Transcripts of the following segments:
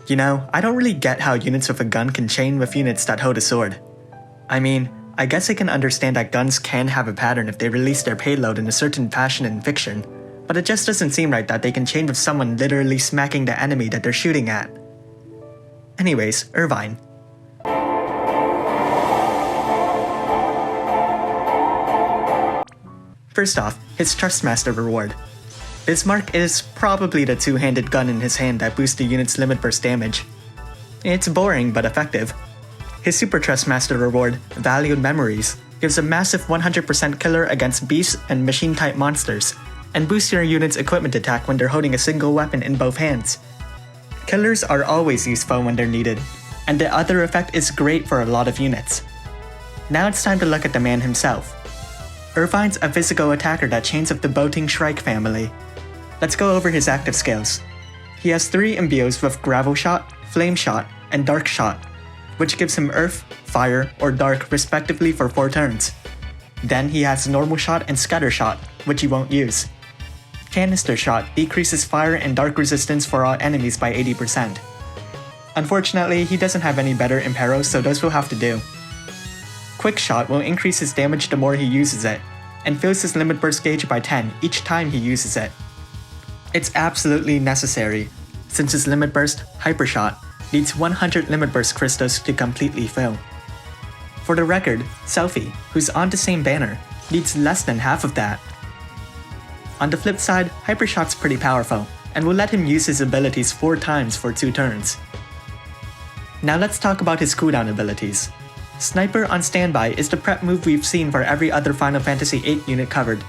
You know, I don't really get how units with a gun can chain with units that hold a sword. I mean, I guess I can understand that guns can have a pattern if they release their payload in a certain fashion in fiction, but it just doesn't seem right that they can chain with someone literally smacking the enemy that they're shooting at. Anyways, Irvine. First off, his Trustmaster reward. Bismarck is probably the two-handed gun in his hand that boosts the unit's limit burst damage. It's boring but effective. His Super Trustmaster reward, Valued Memories, gives a massive 100% killer against beasts and machine-type monsters, and boosts your unit's equipment attack when they're holding a single weapon in both hands. Killers are always useful when they're needed, and the other effect is great for a lot of units. Now it's time to look at the man himself. Irvine's a physical attacker that chains with the Boating Shrike family. Let's go over his active skills. He has 3 imbues with Gravel Shot, Flame Shot, and Dark Shot, which gives him Earth, Fire, or Dark respectively for 4 turns. Then he has Normal Shot and Scatter Shot, which he won't use. Canister Shot decreases Fire and Dark resistance for all enemies by 80%. Unfortunately, he doesn't have any better Imperos, so those will have to do. Quick Shot will increase his damage the more he uses it, and fills his limit burst gauge by 10 each time he uses it. It's absolutely necessary, since his limit burst, Hyper Shot, needs 100 limit burst crystals to completely fill. For the record, Selfie, who's on the same banner, needs less than half of that. On the flip side, Hyper Shot's pretty powerful, and will let him use his abilities 4 times for 2 turns. Now let's talk about his cooldown abilities. Sniper on Standby is the prep move we've seen for every other Final Fantasy VIII unit covered,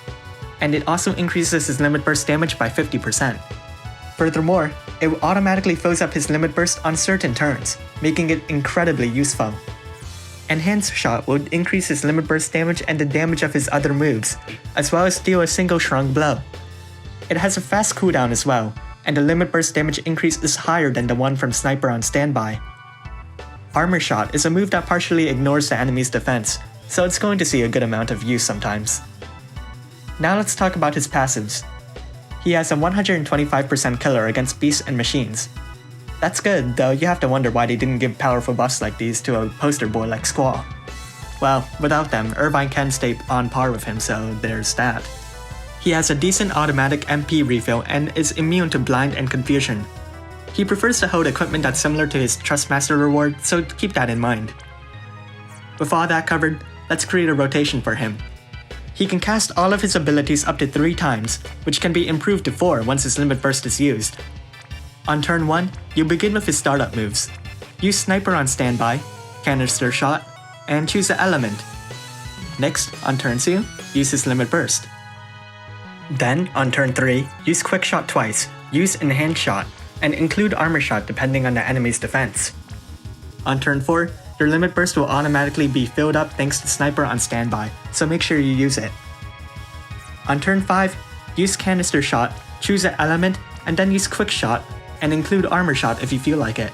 and it also increases his limit burst damage by 50%. Furthermore, it automatically fills up his limit burst on certain turns, making it incredibly useful. Enhanced Shot will increase his limit burst damage and the damage of his other moves, as well as deal a single shrunk blow. It has a fast cooldown as well, and the limit burst damage increase is higher than the one from Sniper on Standby. Armor Shot is a move that partially ignores the enemy's defense, so it's going to see a good amount of use sometimes. Now let's talk about his passives. He has a 125% killer against beasts and machines. That's good, though you have to wonder why they didn't give powerful buffs like these to a poster boy like Squall. Well, without them, Irvine can stay on par with him, so there's that. He has a decent automatic MP refill and is immune to blind and confusion. He prefers to hold equipment that's similar to his Trustmaster reward, so keep that in mind. With all that covered, let's create a rotation for him. He can cast all of his abilities up to 3 times, which can be improved to 4 once his limit burst is used. On turn 1, you begin with his startup moves. Use Sniper on Standby, Canister Shot, and choose an element. Next, on turn 2, use his limit burst. Then, on turn 3, use Quick Shot twice, use Enhanced Shot, and include Armor Shot depending on the enemy's defense. On turn 4, your limit burst will automatically be filled up thanks to Sniper on Standby, so make sure you use it. On turn 5, use Canister Shot, choose an element, and then use Quick Shot, and include Armor Shot if you feel like it.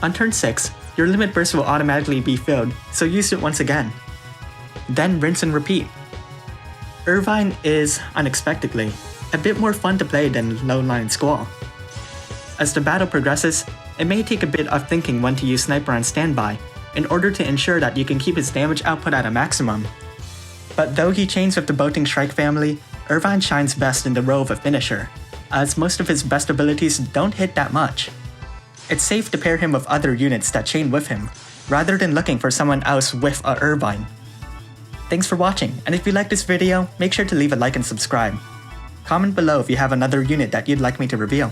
On turn 6, your limit burst will automatically be filled, so use it once again. Then rinse and repeat. Irvine is, unexpectedly, a bit more fun to play than Lowline Squall. As the battle progresses, it may take a bit of thinking when to use Sniper on Standby, in order to ensure that you can keep his damage output at a maximum. But though he chains with the Boating Shrike family, Irvine shines best in the role of a finisher, as most of his best abilities don't hit that much. It's safe to pair him with other units that chain with him, rather than looking for someone else with a Irvine. Thanks for watching, and if you liked this video, make sure to leave a like and subscribe. Comment below if you have another unit that you'd like me to reveal.